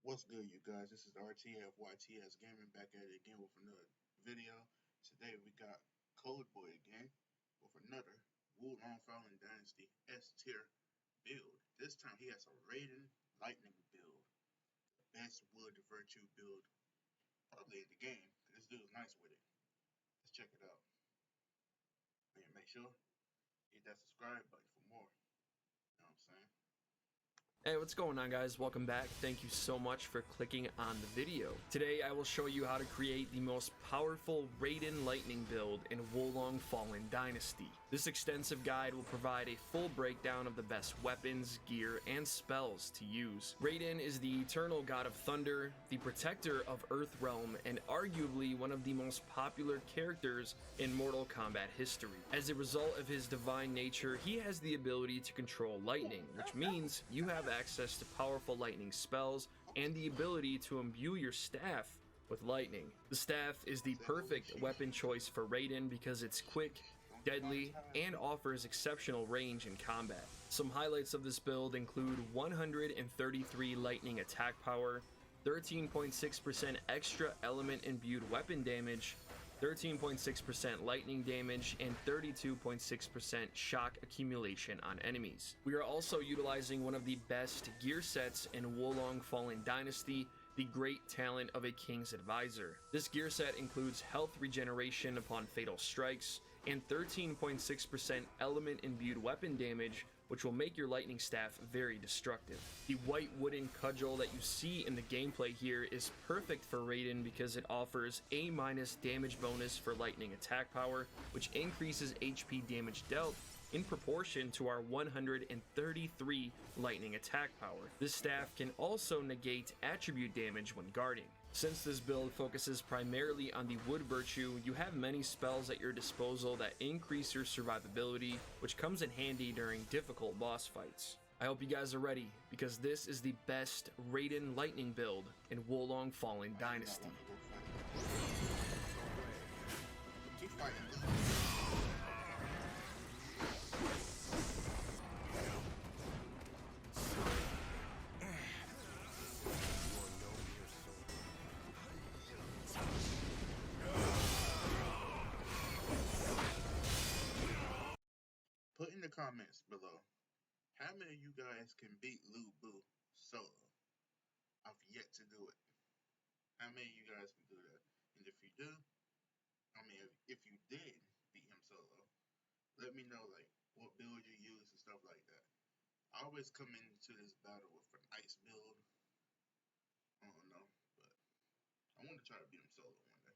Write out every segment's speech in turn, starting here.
What's good, you guys? This is RT of YTSGaming back at it again with another video. Today we got Cold Boy again with another Wulong Fallen Dynasty S tier build. This time he has a Raiden Lightning build. The best wood virtue build probably in the game. This dude's nice with it. Let's check it out. And make sure hit that subscribe button for more. You know what I'm saying? Hey, what's going on, guys? Welcome back. Thank you so much for clicking on the video. Today I will show you how to create the most powerful Raiden lightning build in Wulong Fallen Dynasty. This extensive guide will provide a full breakdown of the best weapons, gear, and spells to use. Raiden is the eternal god of thunder, the protector of Earthrealm, and arguably one of the most popular characters in Mortal Kombat history. As a result of his divine nature, he has the ability to control lightning, which means you have access to powerful lightning spells and the ability to imbue your staff with lightning. The staff is the perfect weapon choice for Raiden because it's quick, deadly, and offers exceptional range in combat. Some highlights of this build include 133 lightning attack power, 13.6% extra element imbued weapon damage, 13.6% lightning damage, and 32.6% shock accumulation on enemies. We are also utilizing one of the best gear sets in Wulong Fallen Dynasty, the Great Talent of a King's Advisor. This gear set includes health regeneration upon fatal strikes, and 13.6% element imbued weapon damage, which will make your lightning staff very destructive. The white wooden cudgel that you see in the gameplay here is perfect for Raiden because it offers A- damage bonus for lightning attack power, which increases HP damage dealt in proportion to our 133 lightning attack power. This staff can also negate attribute damage when guarding. Since this build focuses primarily on the wood virtue, you have many spells at your disposal that increase your survivability, which comes in handy during difficult boss fights. I hope you guys are ready, because this is the best Raiden lightning build in Wulong Fallen Dynasty. Keep fighting. Put in the comments below how many of you guys can beat Lu Bu solo. I've yet to do it. How many of you guys can do that? And if you do, if you did beat him solo, let me know like what build you use and stuff like that. I always come into this battle with an ice build. I don't know, but I want to try to beat him solo one day.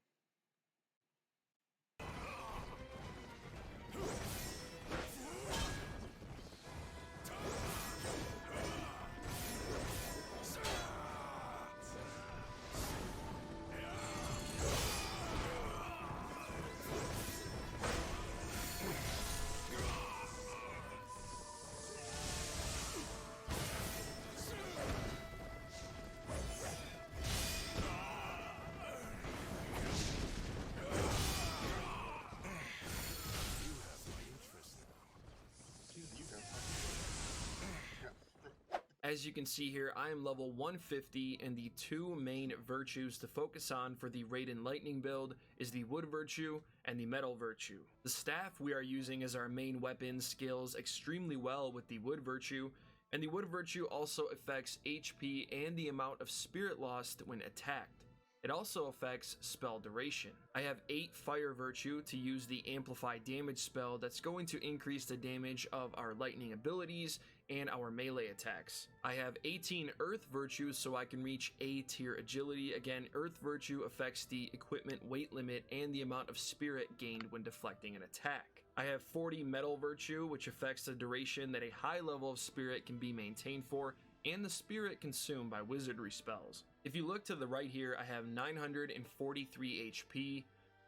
As you can see here, I am level 150, and the two main virtues to focus on for the Raiden lightning build is the wood virtue and the metal virtue. The staff we are using as our main weapon scales extremely well with the wood virtue, and the wood virtue also affects HP and the amount of spirit lost when attacked. It also affects spell duration. I have 8 fire virtue to use the amplify damage spell that's going to increase the damage of our lightning abilities and our melee attacks. I have 18 earth virtues so I can reach A tier agility. Again, earth virtue affects the equipment weight limit and the amount of spirit gained when deflecting an attack. I have 40 metal virtue, which affects the duration that a high level of spirit can be maintained for, and the spirit consumed by wizardry spells. If you look to the right here, I have 943 HP,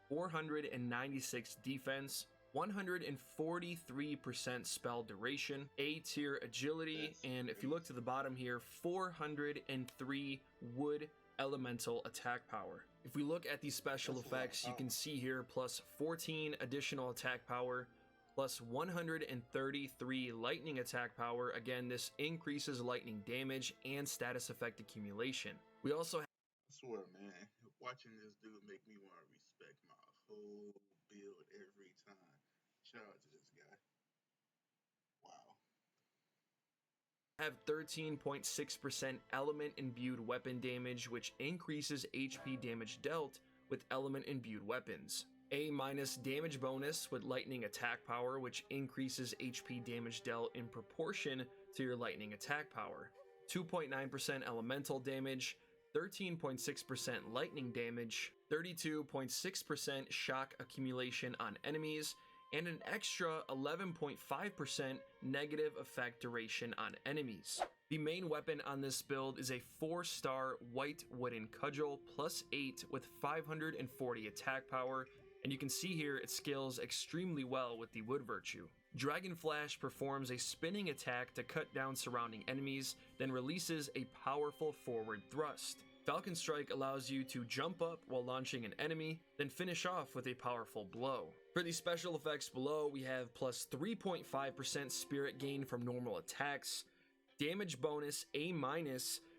496 defense, 143% spell duration, A tier agility, and if you look to the bottom here, 403 wood elemental attack power. If we look at the special effects, you can see here plus 14 additional attack power, plus 133 lightning attack power. Again, this increases lightning damage and status effect accumulation. We also have, I swear, man, watching this dude make me want to respect my whole build every time. Shout out to this guy. Wow. have 13.6% element imbued weapon damage, which increases HP damage dealt with element imbued weapons. A- damage bonus with lightning attack power, which increases HP damage dealt in proportion to your lightning attack power. 2.9% elemental damage, 13.6% lightning damage, 32.6% shock accumulation on enemies, and an extra 11.5% negative effect duration on enemies. The main weapon on this build is a 4-star white wooden cudgel plus 8 with 540 attack power, and you can see here it scales extremely well with the wood virtue. Dragon Flash performs a spinning attack to cut down surrounding enemies, then releases a powerful forward thrust. Falcon Strike allows you to jump up while launching an enemy, then finish off with a powerful blow. For the special effects below, we have plus 3.5% spirit gain from normal attacks, damage bonus A-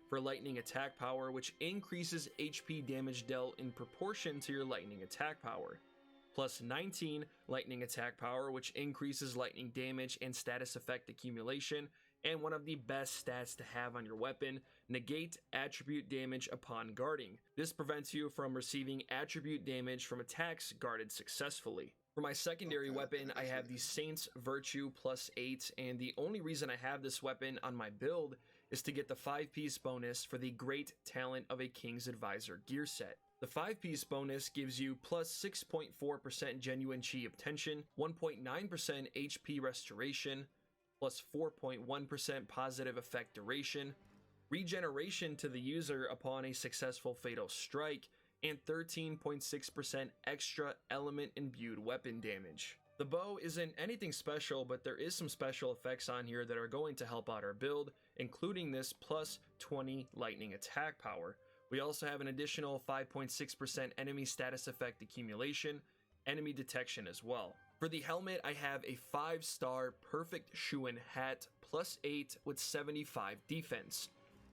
for lightning attack power, which increases HP damage dealt in proportion to your lightning attack power, plus 19 lightning attack power, which increases lightning damage and status effect accumulation, and one of the best stats to have on your weapon, negate attribute damage upon guarding. This prevents you from receiving attribute damage from attacks guarded successfully. For my secondary weapon, I have the Saint's Virtue plus 8, and the only reason I have this weapon on my build is to get the 5-piece bonus for the Great Talent of a King's Advisor gear set. The 5-piece bonus gives you plus 6.4% genuine chi obtention, 1.9% HP restoration, plus 4.1% positive effect duration, regeneration to the user upon a successful fatal strike, and 13.6% extra element imbued weapon damage. The bow isn't anything special, but there is some special effects on here that are going to help out our build, including this plus 20 lightning attack power. We also have an additional 5.6% enemy status effect accumulation, enemy detection as well. For the helmet, I have a 5-star perfect Shuin hat plus 8 with 75 defense.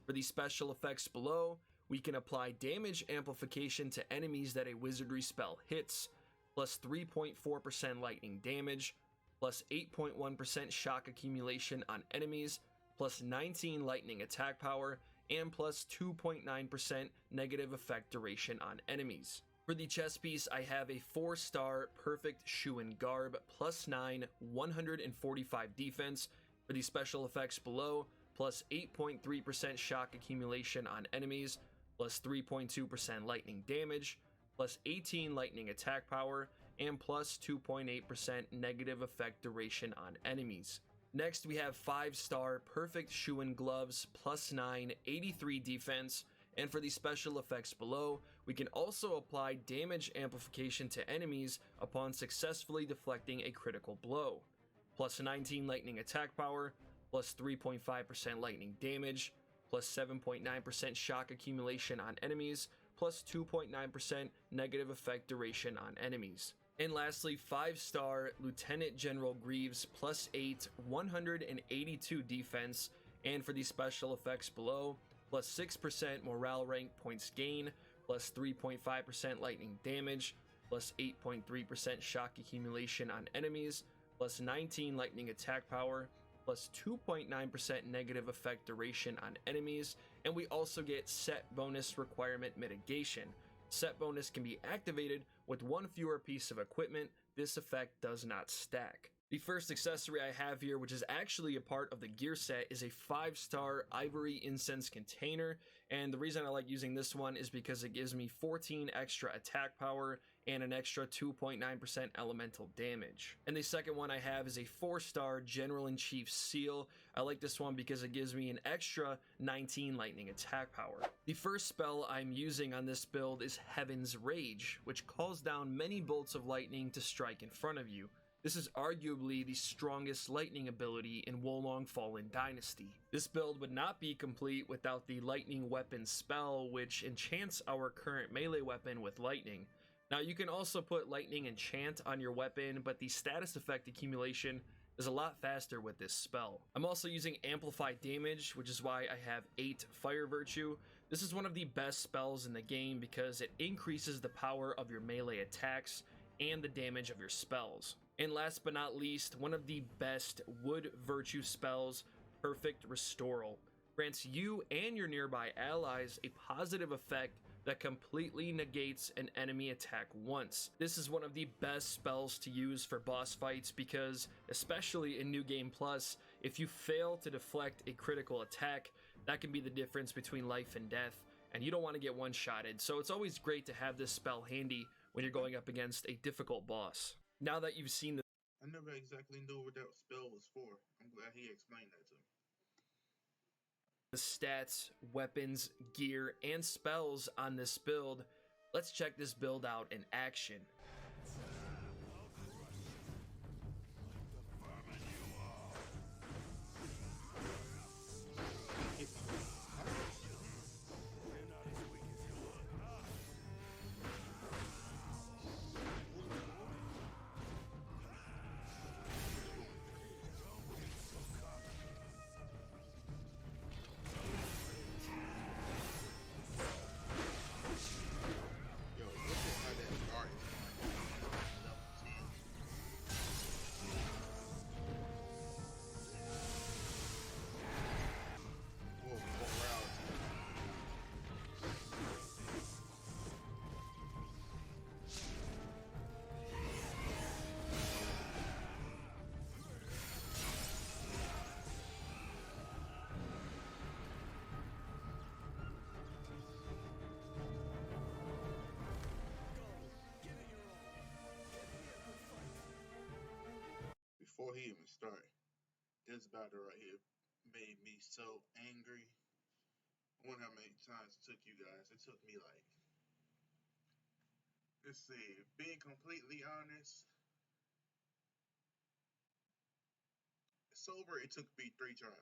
For the special effects below, we can apply damage amplification to enemies that a wizardry spell hits, plus 3.4% lightning damage, plus 8.1% shock accumulation on enemies, plus 19 lightning attack power, and plus 2.9% negative effect duration on enemies. For the chest piece, I have a 4-star perfect Shuin garb plus 9, 145 defense. For the special effects below, plus 8.3% shock accumulation on enemies, plus 3.2% lightning damage, plus 18 lightning attack power, and plus 2.8% negative effect duration on enemies. Next, we have 5-star perfect Shuin gloves plus 9, 83 defense. And for the special effects below, we can also apply damage amplification to enemies upon successfully deflecting a critical blow. Plus 19 lightning attack power, plus 3.5% lightning damage, plus 7.9% shock accumulation on enemies, plus 2.9% negative effect duration on enemies. And lastly, 5-star Lieutenant General Greaves plus 8, 182 defense, and for the special effects below, plus 6% morale rank points gain, plus 3.5% lightning damage, plus 8.3% shock accumulation on enemies, plus 19 lightning attack power, plus 2.9% negative effect duration on enemies, and we also get set bonus requirement mitigation. Set bonus can be activated with one fewer piece of equipment. This effect does not stack. The first accessory I have here, which is actually a part of the gear set, is a 5-star ivory incense container, and the reason I like using this one is because it gives me 14 extra attack power and an extra 2.9% elemental damage. And the second one I have is a 4-star General-in-Chief seal. I like this one because it gives me an extra 19 lightning attack power. The first spell I'm using on this build is Heaven's Rage, which calls down many bolts of lightning to strike in front of you. This is arguably the strongest lightning ability in Wolong Fallen Dynasty. This build would not be complete without the lightning weapon spell, which enchants our current melee weapon with lightning. Now you can also put lightning enchant on your weapon, but the status effect accumulation is a lot faster with this spell. I'm also using amplified damage, which is why I have 8 fire virtue. This is one of the best spells in the game because it increases the power of your melee attacks and the damage of your spells. And last but not least, one of the best wood virtue spells, Perfect Restoral, grants you and your nearby allies a positive effect that completely negates an enemy attack once. This is one of the best spells to use for boss fights because, especially in New Game Plus, if you fail to deflect a critical attack, that can be the difference between life and death, and you don't want to get one-shotted, so it's always great to have this spell handy when you're going up against a difficult boss. Now that you've seen the I never exactly knew what that spell was for. I'm glad he explained that to me. stats, weapons, gear, and spells on this build, let's check this build out in action. Before he even started, this battle right here made me so angry. I wonder how many times it took you guys. It took me like, let's see, being completely honest, sober, it took me 3 tries.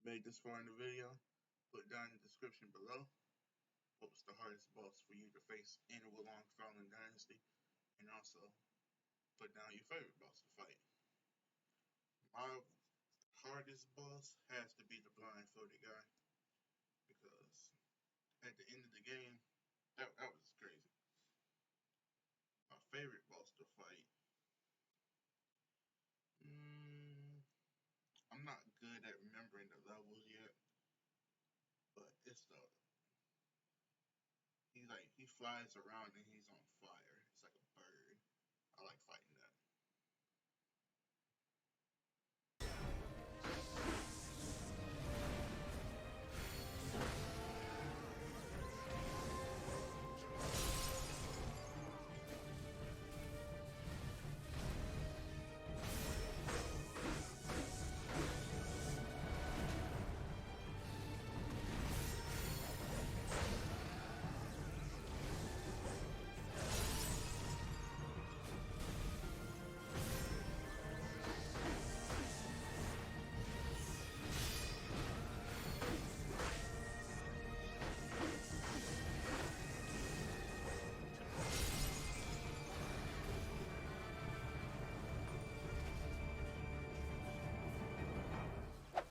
Made this far in the video, put down in the description below what was the hardest boss for you to face in a Wulong Fallen Dynasty, and also put down your favorite boss to fight. My hardest boss has to be the blindfolded guy, because at the end of the game, that was crazy. My favorite boss to fight. I'm not good at remembering the levels yet, but it's he flies around and he's on fire. It's like a bird. I like fighting that.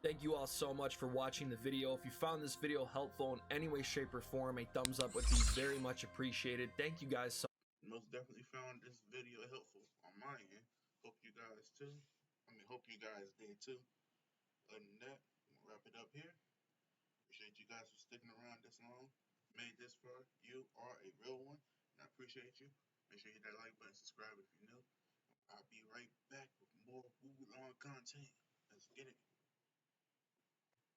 Thank you all so much for watching the video. If you found this video helpful in any way, shape, or form, a thumbs up would be very much appreciated. Thank you guys so much. Most definitely found this video helpful on my end. Hope you guys too. Hope you guys did too. Other than that, I'm gonna wrap it up here. Appreciate you guys for sticking around this long. Made this far. You are a real one, and I appreciate you. Make sure you hit that like button, subscribe if you're new. I'll be right back with more Wulong content. Let's get it.